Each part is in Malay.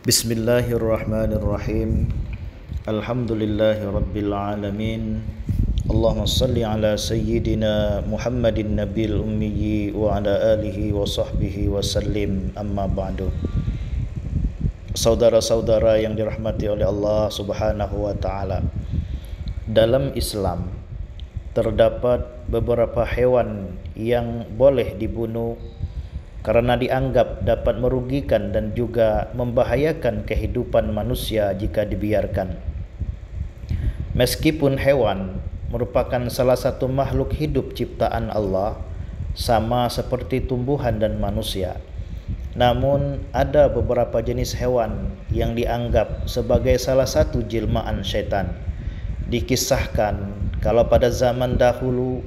Bismillahirrahmanirrahim. Alhamdulillahi rabbil alamin. Allahumma salli ala sayyidina Muhammadin nabil ummiyi wa ala alihi wa sahbihi wa sallim, amma ba'du. Saudara-saudara yang dirahmati oleh Allah subhanahu wa ta'ala, dalam Islam terdapat beberapa hewan yang boleh dibunuh karena dianggap dapat merugikan dan juga membahayakan kehidupan manusia jika dibiarkan. Meskipun hewan merupakan salah satu makhluk hidup ciptaan Allah, sama seperti tumbuhan dan manusia, namun ada beberapa jenis hewan yang dianggap sebagai salah satu jelmaan syaitan. Dikisahkan kalau pada zaman dahulu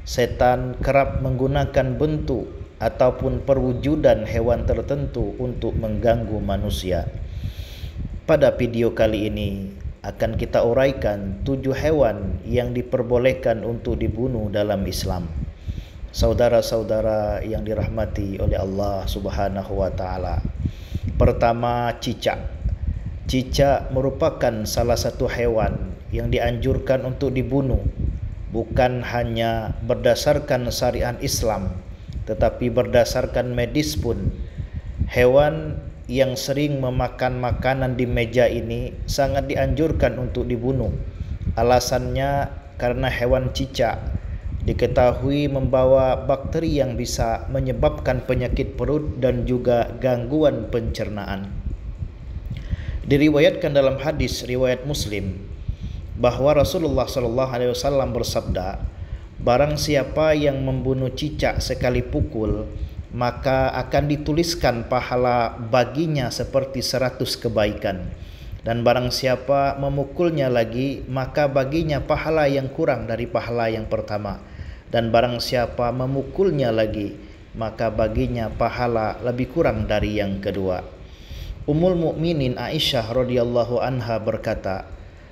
setan kerap menggunakan bentuk ataupun perwujudan hewan tertentu untuk mengganggu manusia. Pada video kali ini akan kita uraikan 7 hewan yang diperbolehkan untuk dibunuh dalam Islam. Saudara-saudara yang dirahmati oleh Allah subhanahu wa ta'ala. Pertama, cicak. Cicak merupakan salah satu hewan yang dianjurkan untuk dibunuh, bukan hanya berdasarkan syariat Islam, tetapi berdasarkan medis pun. Hewan yang sering memakan makanan di meja ini sangat dianjurkan untuk dibunuh. Alasannya karena hewan cicak diketahui membawa bakteri yang bisa menyebabkan penyakit perut dan juga gangguan pencernaan. Diriwayatkan dalam hadis riwayat Muslim bahwa Rasulullah SAW bersabda, barang siapa yang membunuh cicak sekali pukul, maka akan dituliskan pahala baginya seperti 100 kebaikan. Dan barang siapa memukulnya lagi, maka baginya pahala yang kurang dari pahala yang pertama. Dan barang siapa memukulnya lagi, maka baginya pahala lebih kurang dari yang kedua. Ummul Mukminin Aisyah radhiyallahu anha berkata,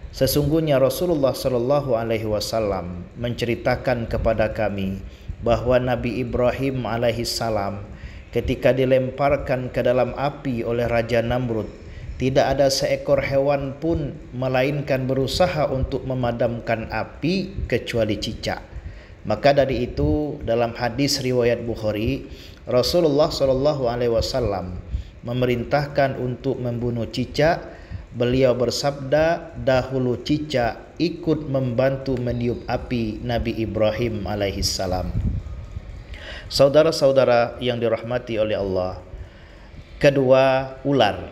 sesungguhnya Rasulullah sallallahu alaihi wasallam menceritakan kepada kami bahwa Nabi Ibrahim alaihi salam ketika dilemparkan ke dalam api oleh Raja Namrud, tidak ada seekor hewan pun melainkan berusaha untuk memadamkan api kecuali cicak. Maka dari itu dalam hadis riwayat Bukhari, Rasulullah sallallahu alaihi wasallam memerintahkan untuk membunuh cicak. Beliau bersabda, dahulu cicak ikut membantu meniup api Nabi Ibrahim alaihissalam. Saudara-saudara yang dirahmati oleh Allah. Kedua, ular.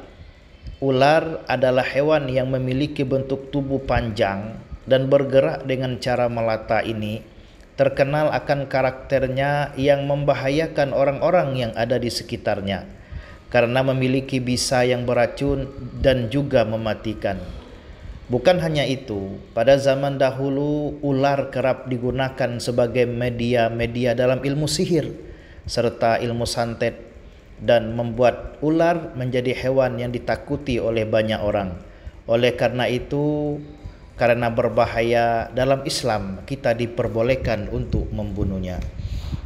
Ular adalah hewan yang memiliki bentuk tubuh panjang dan bergerak dengan cara melata ini. Terkenal akan karakternya yang membahayakan orang-orang yang ada di sekitarnya, karena memiliki bisa yang beracun dan juga mematikan. Bukan hanya itu, pada zaman dahulu ular kerap digunakan sebagai media dalam ilmu sihir serta ilmu santet, dan membuat ular menjadi hewan yang ditakuti oleh banyak orang. Oleh karena itu, karena berbahaya dalam Islam, kita diperbolehkan untuk membunuhnya.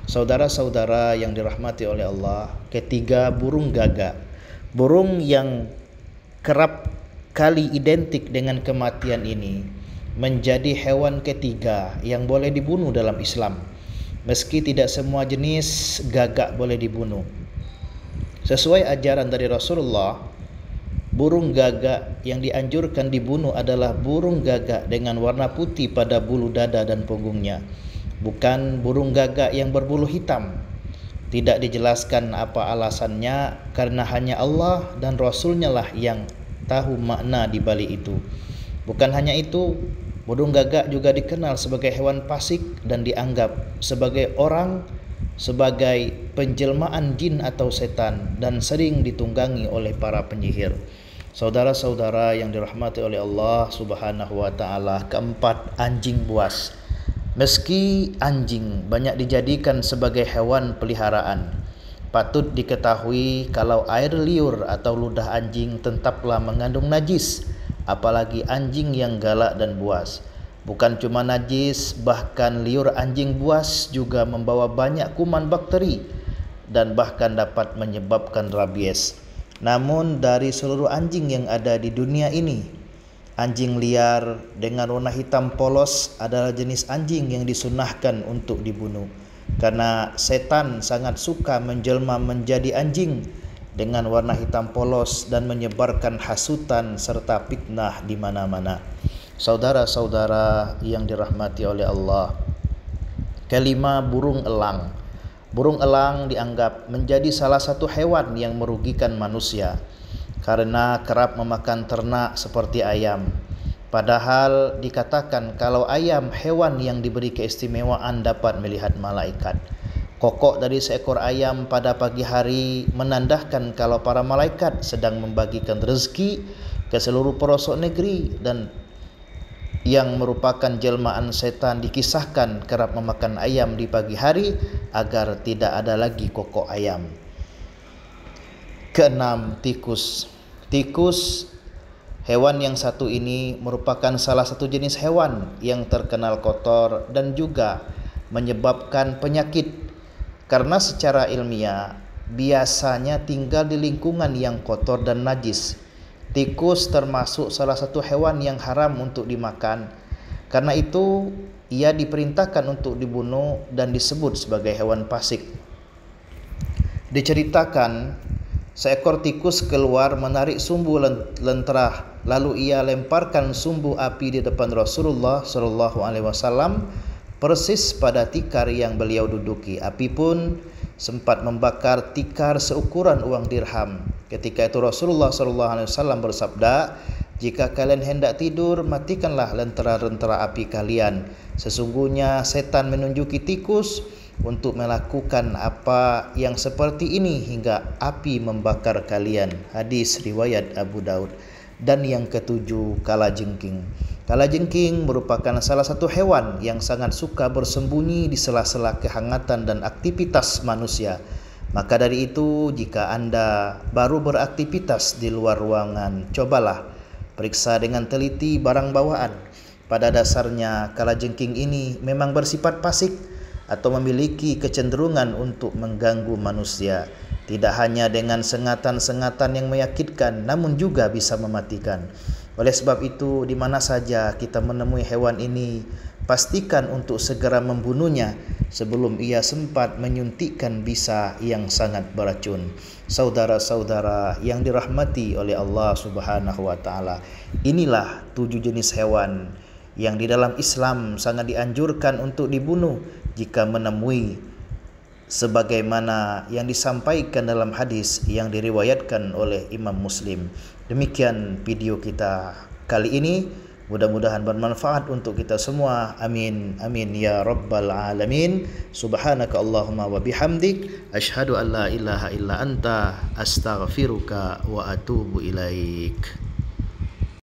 Saudara-saudara yang dirahmati oleh Allah. Ketiga, burung gagak. Burung yang kerap kali identik dengan kematian ini menjadi hewan ketiga yang boleh dibunuh dalam Islam. Meski tidak semua jenis gagak boleh dibunuh. Sesuai ajaran dari Rasulullah, burung gagak yang dianjurkan dibunuh adalah burung gagak dengan warna putih pada bulu dada dan punggungnya, bukan burung gagak yang berbulu hitam. Tidak dijelaskan apa alasannya, karena hanya Allah dan Rasulnya lah yang tahu makna di balik itu. Bukan hanya itu, burung gagak juga dikenal sebagai hewan fasik dan dianggap sebagai penjelmaan jin atau setan, dan sering ditunggangi oleh para penyihir. Saudara-saudara yang dirahmati oleh Allah subhanahu wa ta'ala. Keempat, anjing buas. Meski anjing banyak dijadikan sebagai hewan peliharaan, patut diketahui kalau air liur atau ludah anjing tetaplah mengandung najis, apalagi anjing yang galak dan buas. Bukan cuma najis, bahkan liur anjing buas juga membawa banyak kuman bakteri dan bahkan dapat menyebabkan rabies. Namun dari seluruh anjing yang ada di dunia ini, anjing liar dengan warna hitam polos adalah jenis anjing yang disunahkan untuk dibunuh. Karena setan sangat suka menjelma menjadi anjing dengan warna hitam polos dan menyebarkan hasutan serta fitnah di mana-mana. Saudara-saudara yang dirahmati oleh Allah, kelima, burung elang. Burung elang dianggap menjadi salah satu hewan yang merugikan manusia karena kerap memakan ternak seperti ayam. Padahal dikatakan kalau ayam hewan yang diberi keistimewaan dapat melihat malaikat. Kokok dari seekor ayam pada pagi hari menandakan kalau para malaikat sedang membagikan rezeki ke seluruh pelosok negeri, dan yang merupakan jelmaan setan dikisahkan kerap memakan ayam di pagi hari agar tidak ada lagi kokok ayam. Keenam, tikus. Tikus, hewan yang satu ini merupakan salah satu jenis hewan yang terkenal kotor dan juga menyebabkan penyakit, karena secara ilmiah biasanya tinggal di lingkungan yang kotor dan najis. Tikus termasuk salah satu hewan yang haram untuk dimakan. Karena itu ia diperintahkan untuk dibunuh dan disebut sebagai hewan fasik. Diceritakan seekor tikus keluar menarik sumbu lentera, lalu ia lemparkan sumbu api di depan Rasulullah SAW persis pada tikar yang beliau duduki. Api pun sempat membakar tikar seukuran uang dirham. Ketika itu Rasulullah SAW bersabda, "Jika kalian hendak tidur, matikanlah lentera-lentera api kalian. Sesungguhnya setan menunjuki tikus untuk melakukan apa yang seperti ini hingga api membakar kalian." Hadis riwayat Abu Daud. Dan yang ketujuh, kalajengking. Kalajengking merupakan salah satu hewan yang sangat suka bersembunyi di sela-sela kehangatan dan aktivitas manusia. Maka dari itu, jika Anda baru beraktivitas di luar ruangan, cobalah periksa dengan teliti barang bawaan. Pada dasarnya, kalajengking ini memang bersifat fasik atau memiliki kecenderungan untuk mengganggu manusia. Tidak hanya dengan sengatan-sengatan yang menyakitkan, namun juga bisa mematikan. Oleh sebab itu, di mana saja kita menemui hewan ini, pastikan untuk segera membunuhnya sebelum ia sempat menyuntikkan bisa yang sangat beracun. Saudara-saudara yang dirahmati oleh Allah Subhanahu wa taala, inilah 7 jenis hewan yang di dalam Islam sangat dianjurkan untuk dibunuh jika menemui, sebagaimana yang disampaikan dalam hadis yang diriwayatkan oleh Imam Muslim. Demikian video kita kali ini. Mudah-mudahan bermanfaat untuk kita semua. Amin. Amin ya rabbal alamin. Subhanaka Allahumma wa bihamdik, asyhadu an la ilaha illa anta, astaghfiruka wa atubu ilaik.